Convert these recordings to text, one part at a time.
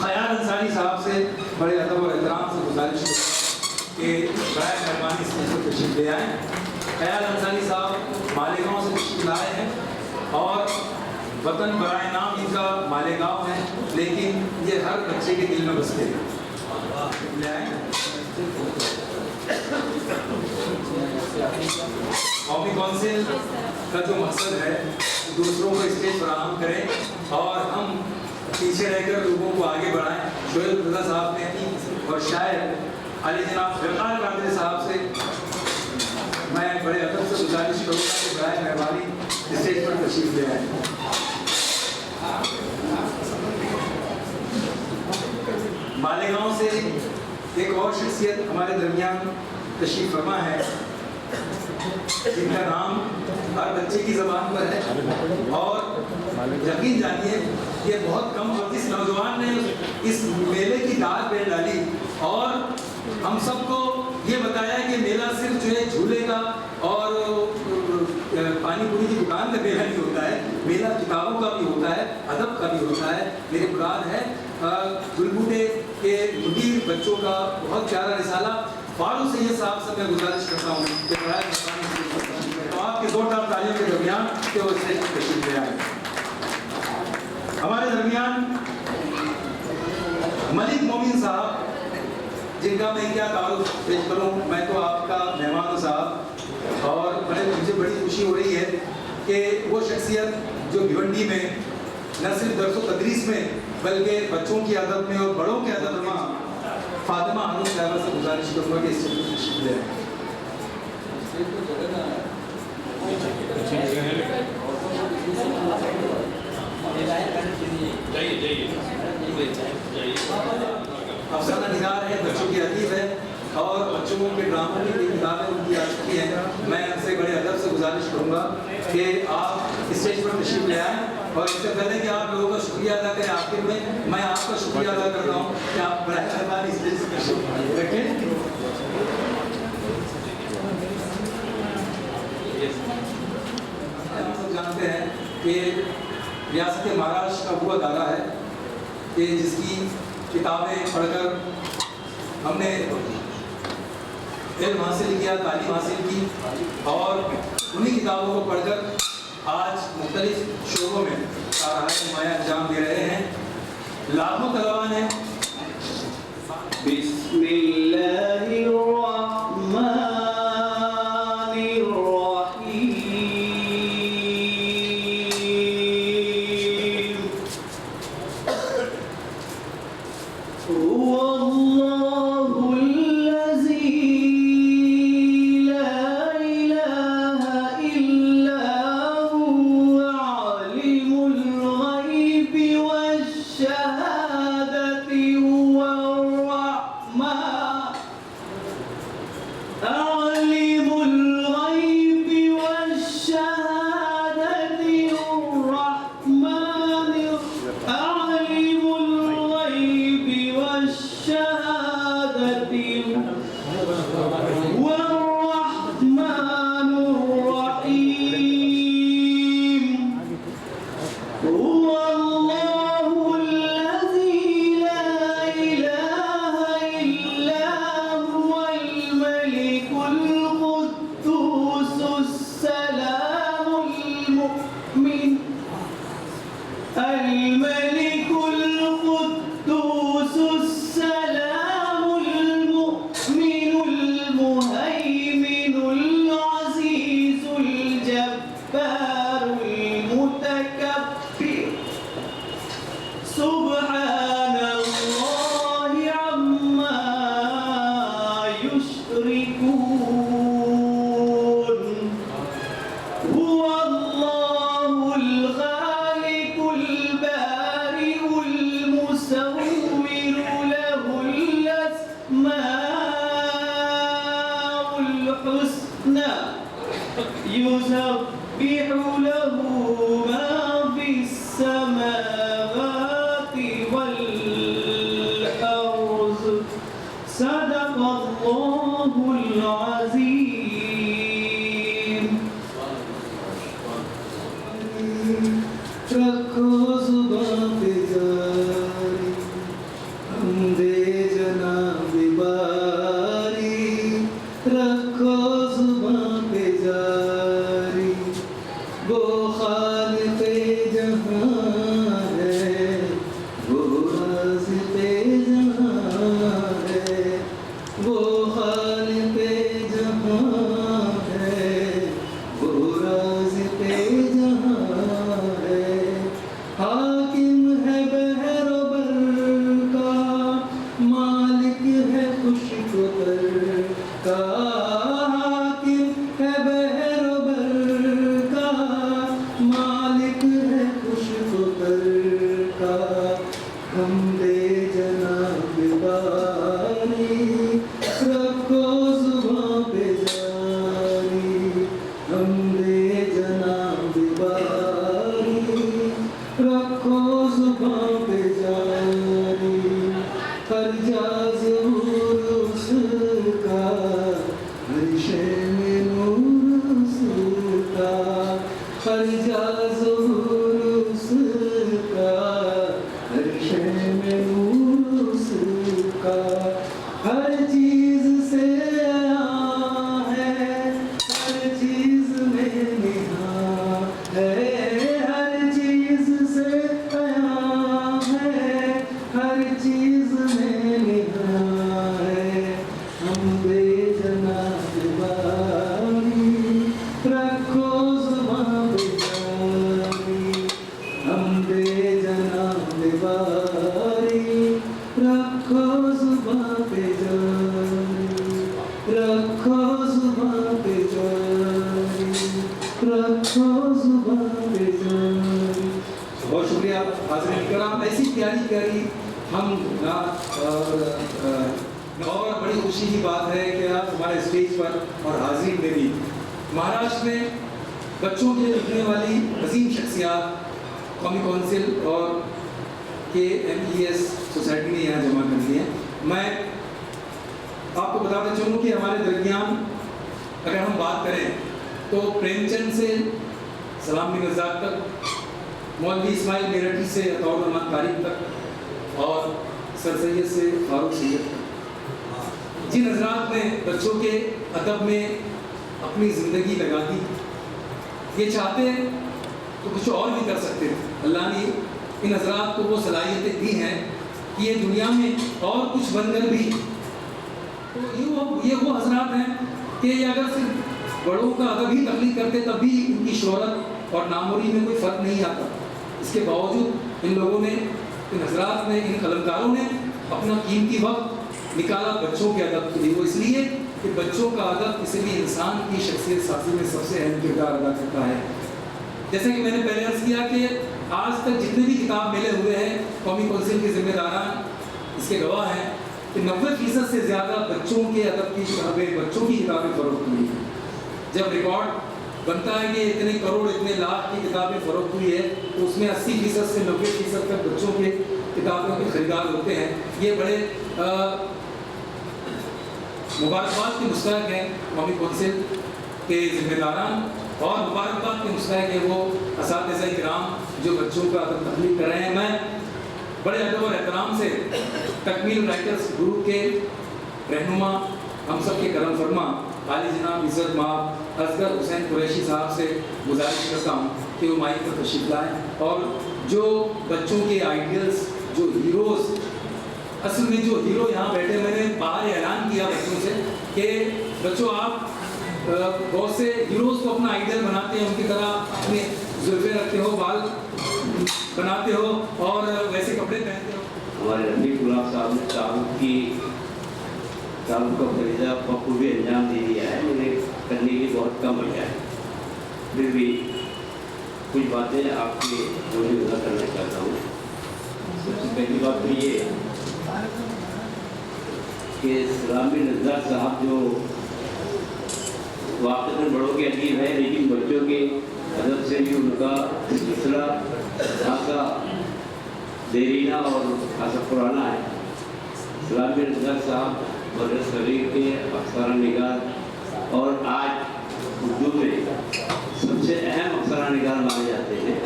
خیال انصاری صاحب سے بڑے ادب اور احترام سے گزارش کہ برائے مہربانی اس میں تشریف لے آئیں. خیال انصاری صاحب مالیگاؤں سے تشریف لائے ہیں اور وطن برائے نام ان کا مالیگاؤں ہے، لیکن یہ ہر بچے کے دل میں بستے ہیں. لے آئیں. قومی کونسل کا جو مقصد ہے دوسروں کو اسٹیج فراہم کریں اور ہم پیچھے رہ کر لوگوں کو آگے بڑھائیں. شعیب رضا صاحب نے اور شاعر علی جناب فرقان قادری صاحب سے میں بڑے ادب سے گزارش کروں گا کہ برائے مہربانی اسٹیج پر تشریف لے آئیں. مالیگاؤں سے ایک اور شخصیت ہمارے درمیان تشریف فرما ہے جن کا نام ہر بچے کی زبان پر ہے اور یقین جانیے یہ بہت کم وقت اس نوجوان نے اس میلے کی داد پہ ڈالی اور ہم سب کو یہ بتایا کہ میلہ صرف جو ہے جھولے کا اور پانی پوری کی دکان کا میلہ نہیں ہوتا ہے، میلہ کتابوں کا بھی ہوتا ہے، ادب کا بھی ہوتا ہے. میرے مراد ہے گلبوٹے کے مدیر بچوں کا بہت پیارا رسالہ. فاروق سید صاحب سے میں گزارش کرتا ہوں کہ تو آپ کے زوردار تالیوں کے درمیان کہ وہ اسٹیج پر تشریف لے آئے. ہمارے درمیان ملک مومن صاحب جن کا میں کیا تعارف پیش کروں، میں تو آپ کا مہمان ہوں صاحب اور مجھے بڑی خوشی ہو رہی ہے کہ وہ شخصیت جو بھیونڈی میں نہ صرف درس و تدریس میں بلکہ بچوں کی ادب میں اور بڑوں کے ادب میں فاطمہ ہانو صاحبہ سے گزارش کروں گا کہ اس سے تشریف لے آئیں. افسانہ نگار ہے، بچوں کی ادیب ہے اور بچوں کے ڈراموں کی کتابیں ان کی آ چکی ہیں. میں ان سے بڑے ادب سے گزارش کروں گا کہ آپ اسٹیج پر تشریف لے آئیں اور اس سے پہلے کہ آپ لوگوں کا شکریہ ادا کریں آخر میں آپ کا شکریہ ادا کرتا ہوں کہ آپ براہ مہربانی اسٹیج سے تشریف رکھیں. ہم سب جانتے ہیں کہ ریاست مہاراشٹر کا وہ ادارہ ہے کہ جس کی کتابیں پڑھ کر ہم نے علم حاصل کیا، تعلیم حاصل کی اور انہی کتابوں کو پڑھ کر آج مختلف شعبوں میں کارہائے نمایاں انجام دے رہے ہیں. لاکھوں طلباء نے بسم اللہ الرحمن हमदे जनाब बारी रखो जुबां पे जारी, हमदे जनाब बारी रखो जुबां पे जारी, हर जाज़ उसका हर शे में नूर उसका, हर जाज़ उसका हर शे में नूर उसका, हर चीज से आया है हर चीज में निहा है, हर चीज से आया है हर चीज में निहा है, हम बेजनाब बारी रखो जुबां पे जारी, हम बेजनाब बारी रखो जुबां पे जारी, रखो जुबां पे जारी, रखो जुबां पे जारी। बहुत शुक्रिया हाज़रीन किराम, ऐसी प्यारी प्यारी हम और बड़ी खुशी की बात है कि आप हमारे स्टेज पर और हाज़रीन में भी महाराष्ट्र में बच्चों के लिए लिखने वाली अजीम शख्सियात कौमी कौंसिल और KMES सोसाइटी ने यहाँ जमा कर दी है। मैं आपको बताना चाहूँ कि हमारे दरमियान अगर हम बात करें तो प्रेमचंद से सलाम बिन आज़ाद तक, मौलवी इस्माइल मेरठी से अतौर रहमान तारिक तक और सर सैयद से फारूक सैयद तक, जिन हजरात ने बच्चों के अदब में अपनी ज़िंदगी लगा दी, ये चाहते तो कुछ और भी कर सकते थे। अल्लाह ने इन हजरात को वो सलाहियतें दी हैं कि ये दुनिया में और कुछ बनकर भी, तो ये वो हजरात हैं कि ये अगर सिर्फ बड़ों का अदब ही तकलीफ करते तब भी इनकी शोहरत और नामोरी में कोई फ़र्क नहीं आता। इसके बावजूद इन लोगों ने, इन हजरात ने, इन कलमकारों ने अपना कीमती वक्त निकाला बच्चों के अदब के लिए। वो इसलिए कि बच्चों का अदब किसी भी इंसान की शख्सियत साज़ी में सबसे अहम किरदार अदा करता है। जैसे कि मैंने पहले अर्ज़ किया कि आज तक जितने भी किताब मेले हुए हैं, कौमी कौंसिल के ज़िम्मेदारान इसके गवाह हैं कि 90% से ज़्यादा बच्चों के अदब की किताबें, बच्चों की किताबें फ़रोख्त हुई हैं। जब रिकॉर्ड बनता है कि इतने करोड़, इतने लाख की किताबें फ़रोख्त हुई है, तो उसमें 80% से 90% तक बच्चों के किताबों के खरीदार होते हैं। ये बड़े मुबारकबाद के मुस्तहक हैं कौमी कौंसिल के ज़िम्मेदारान, और मुबारकबाद के मुस्तहक है वो असातिज़ा किराम जो बच्चों का अदब तख्लीक कर रहे हैं। मैं बड़े अदब और एहतराम से तकमील राइटर्स ग्रुप के रहनुमा, हम सब के करम फरमा आली जनाब इज़्ज़त माब असगर हुसैन कुरैशी साहब से गुजारिश करता हूँ कि वो माइक पर तशरीफ़ लाएँ और जो बच्चों के आइडियल्स, जो हीरोज़, असल में जो हीरो यहाँ बैठे, मैंने बाहर ऐलान किया बच्चों से कि बच्चों आप बहुत से हीरोज़ को अपना आइडियल बनाते हैं, उनकी तरह अपने जुल्फ़े रखते हो, बाल बनाते हो और वैसे कपड़े पहनते हो। हमारे रफीक गुलाब साहब ने ताबुक का फरीदा बखूबी अंजाम दे दिया है। मैंने करने की बहुत कम बचा है, फिर भी कुछ बातें आपके मुझे अदा करना चाहता हूँ। सबसे पहली बात तो ये कि सलाम बिन आज़ाद साहब जो वाक़ई बड़ों के अदीब है, लेकिन बच्चों के अदब से भी उनका सिलसिला खासा देरीना और खासा पुराना है। सलाम बिन आज़ाद साहब बरस सगीर के अफसरान निगार और आज उर्दू में सबसे अहम अफसरान निगार माने जाते हैं।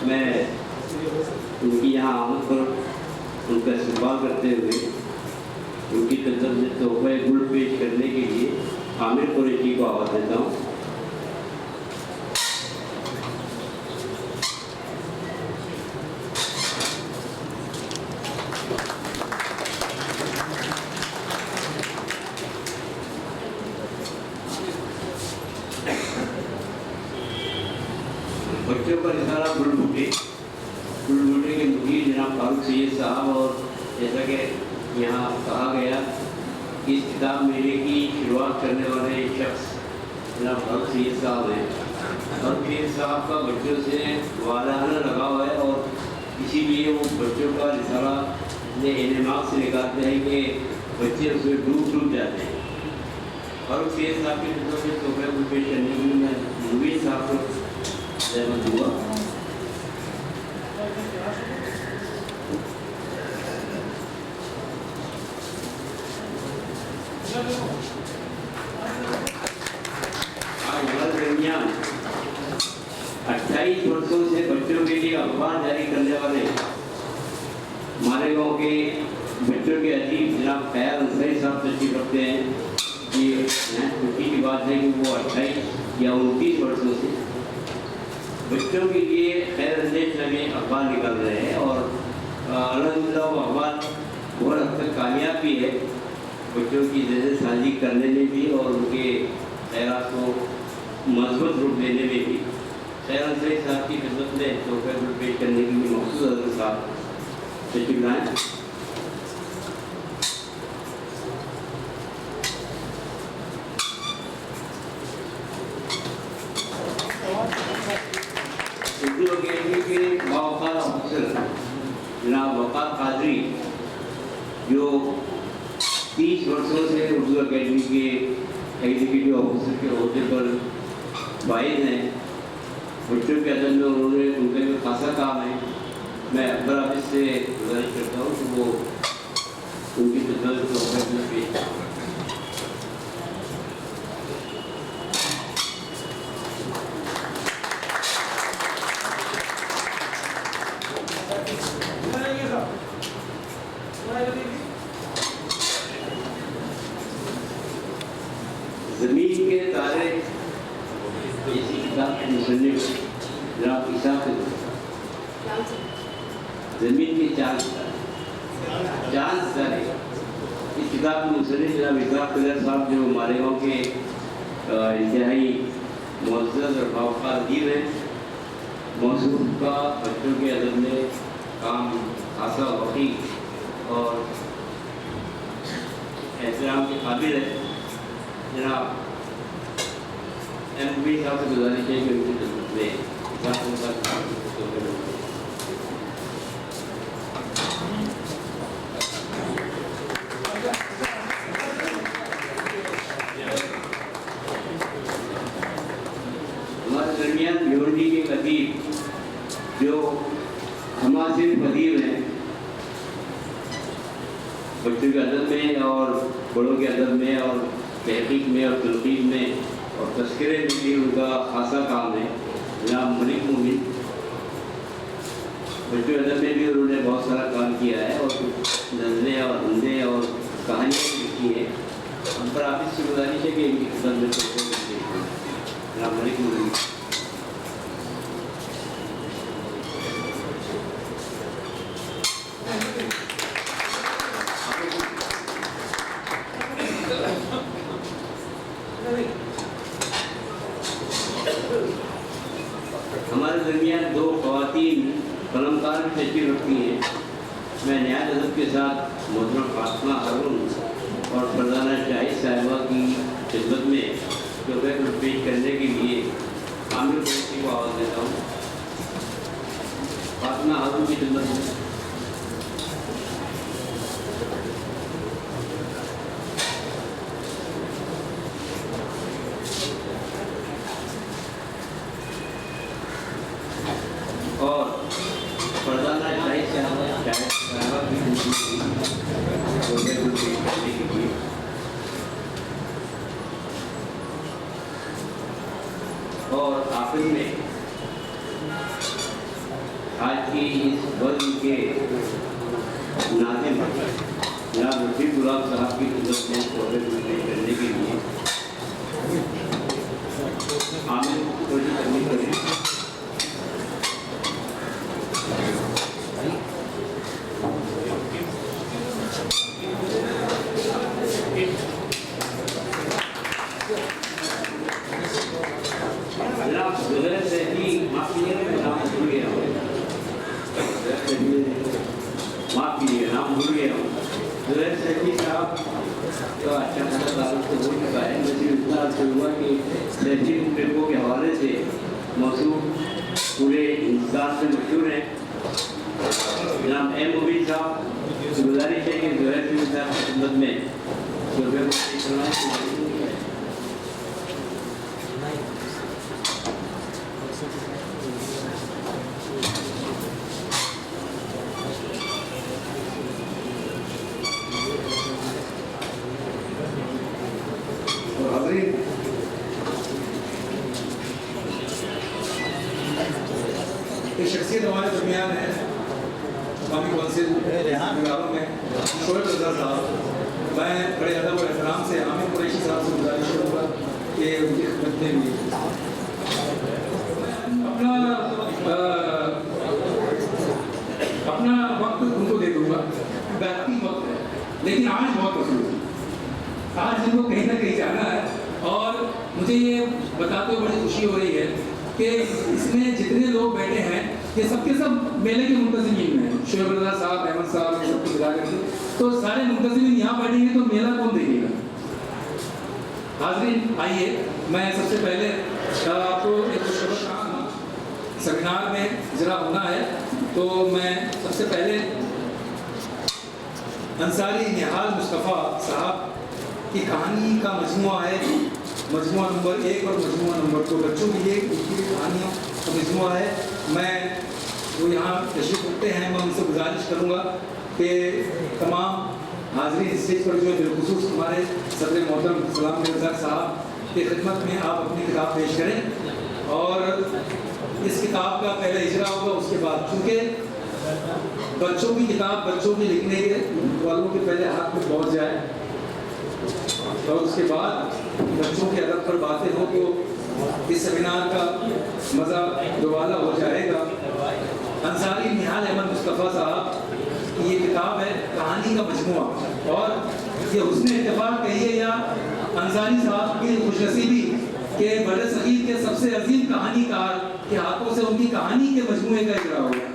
मैं उनकी यहाँ आमद पर उनका इस्तेमाल करते हुए उनकी तरफ से तोहफे गुल पेश करने के लिए आमिर कुरैशी को आवाज़ देता हूँ। बच्चों पर इशारा गुलबूटे के मुखी जनाब फारूक सैयद साहब, और जैसा कि यहाँ कहा गया इस किताब मेले की शुरुआत करने वाले एक शख्स जनाब फारूक सैयद साहब हैं। फारूक सैयद साहब का बच्चों से वालाना लगाव है और इसीलिए वो बच्चों का اپنے انعامات سے نکالتے ہیں کہ بچے اس میں ڈوب جاتے ہیں. اور سید صاحب کی خدمت میں تحفہ کو پیش کرنے کے لیے میں مبین صاحب کو زحمت دوں گا. آج ہمارے درمیان 28 برسوں سے بچوں کے لیے اخبار جاری کرنے والے مالیگاؤں کے بچوں کے ادیب جناب خیال انصاری صاحب تشریف رکھتے ہیں. یہ خوشی کی بات ہے کہ وہ 28 یا 29 برسوں سے بچوں کے لیے خیر اندیش میں اخبار نکال رہے ہیں اور الحمدللہ وہ اخبار بہت حد تک کامیاب بھی ہے بچوں کی ذہن سازی کرنے میں بھی اور ان کے خیالات کو مثبت روپ دینے میں بھی. خیر انصاری صاحب کی خدمت میں تحفہ پیش کرنے کے لیے مخصوص حضرت صاحب تشریف لائیں. اردو اکیڈمی کے باوقار افسر جناب وقار قادری جو 30 برسوں سے اردو اکیڈمی کے ایگزیکٹو آفیسر کے عہدے پر فائز ہیں. بچوں کے ادب میں انہوں نے ان کا بھی خاصا کام ہے. میں اکبر حافظ سے گزارش کرتا ہوں کہ وہ ان کی خدمت کو پیش کریں. زمین کے تارے اسی کتاب کے مصنف جناب اسحاق زمین کے چاند ستارے اس کتاب کے مصنف جناب اسحاق صاحب جو مالیگاؤں کے انتہائی معزز اور باوقار ادیب ہیں. موضوع کا بچوں کے ادب میں کام خاصا وقی اور احترام کے قابل ہے. جناب ایم پی صاحب سے گزارش ہے کہ ان کی خدمت میں ہمارے درمیان بھیونڈی کے ادیب جو ہماسن ادیب ہیں بچوں کے ادب میں اور بڑوں کے ادب میں اور تحقیق میں اور تنقید میں اور تذکرے میں بھی ان کا خاصا کام ہے. جناب ملک مومن بچوں ادب میں بھی انہوں نے بہت سارا کام کیا ہے اور نظریں اور اندے اور کہانیاں بھی لکھی ہیں. ہم پر آپ اس سے گزارش ہے کہ ان کی خدمت میں جناب ملک مومن. ہمارے درمیان 2 خواتین قلمکار بھی تشریف رکھتی ہیں. میں نہایت ادب کے ساتھ محترم فاطمہ ہارون اور فرزانہ شاہد صاحبہ کی خدمت میں تحفہ پیش کرنے کے لیے عامر قریشی کو آواز دیتا ہوں. فاطمہ ہارون کی خدمت میں. اور فرزانہ شاہد صاحبہ کی کرنے کے لیے اور آخر میں آج کی اس بزم کے ناظم جناب رفیق گلاب صاحب کی خدمت میں تحفہ پیش کرنے کے لیے عامر کو تقریر کریں. معاف کیجیے نام بھول گیا ہوں. زہیر سیٹھی صاحب کا اچھا خاصا تعلق تو ہو چکا ہے. لیکن اتنا عرصہ ہوا کہ تہذیب ٹرپوں کے حوالے سے موضوع پورے ہندوستان سے مشہور ہیں. جناب ایم مبین صاحب गुजारिश है कि ज़ोहर की खिदमत में सुबह एक शख्सियत हमारे दरमियान है कौमी कौंसिल बिगारों में शोएब रज़ा साहब। मैं बड़े अदब और एहतराम से आमिर कुरैशी साहब से गुजारिश करूँगा कि उनकी खिदमत में भी अपना वक्त उनको दे दूँगा। बेहतरीन वक्त है, लेकिन आज बहुत मसरूफ है। आज इनको कहीं ना कहीं जाना है और मुझे ये बताते हुए बड़ी खुशी हो रही है कि इसमें जितने लोग बैठे हैं ये सबके सब मेले के मुंतज़िमीन हैं। शोएब रज़ा साहब, अहमद साहब, ये सबकी बुला करके तो सारे मुंतज़िमीन यहाँ बैठेंगे तो मेला कौन देखेगा? हाज़रीन आइए, मैं सबसे पहले आपको एक खुशखबर कहा सेमिनार में ज़रा होना है, तो मैं सबसे पहले अंसारी निहाल मुस्तफ़ा साहब की कहानी का मजमुआ है, मजमुआ नंबर 1 और मजमुआ नंबर 2 बच्चों के लिए उनकी कहानियों का मजमुआ है। मैं वो यहाँ तशरीफ़ रखते हैं, मैं उनसे गुजारिश करूँगा कि तमाम हाज़रीन स्टेज पर जो है बिलखुसूस हमारे सदर मोहतरम सलाम मिर्ज़ा साहब की खिदमत में आप अपनी किताब पेश करें और इस किताब का पहले इजरा होगा, उसके बाद चूँकि बच्चों की किताब बच्चों के लिखने वालों के पहले हाथ में पहुँच जाए और उसके बाद बच्चों के अदब पर बातें हो तो इस सेमिनार का मज़ा दोबारा हो जाएगा। अंसारी निहाल अहमद मुस्तफ़ा साहब की ये किताब है कहानी का मजमुआ और ये हुस्न इत्तेफाक कहिए या अंसारी साहब की खुशनसीबी के बड़े सगीर के सबसे अजीम कहानीकार के हाथों से उनकी कहानी के मजमुए का इजरा हो गया।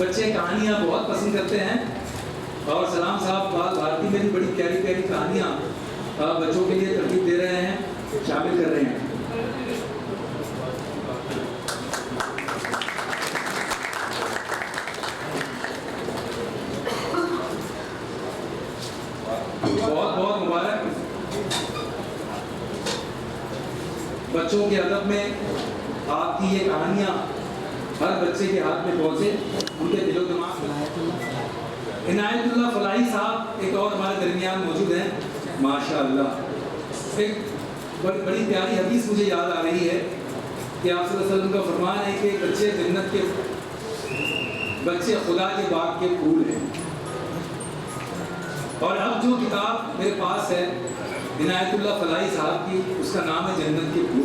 बच्चे कहानियाँ बहुत पसंद करते हैं और सलाम साहब बाल भारती में भी बड़ी प्यारी प्यारी कहानियाँ बच्चों के लिए तरकीब दे रहे हैं, शामिल कर रहे हैं। बहुत बहुत मुबारक बच्चों के अदब में आपकी ये कहानियाँ हर बच्चे के हाथ में पहुँचे, उनके दिलो दिमाग में। इनायतुल्लाह फलाही साहब एक और हमारे दरमियान मौजूद हैं, माशाअल्लाह। एक बड़ी प्यारी हदीस मुझे याद आ रही है कि आप सल्लल्लाहु अलैहि वसल्लम का फरमान है कि बच्चे जन्नत के बच्चे खुदा के बाग के फूल हैं। और अब जो किताब मेरे पास है इनायतुल्लाह फलाही साहब की, उसका नाम है जन्नत के फूल।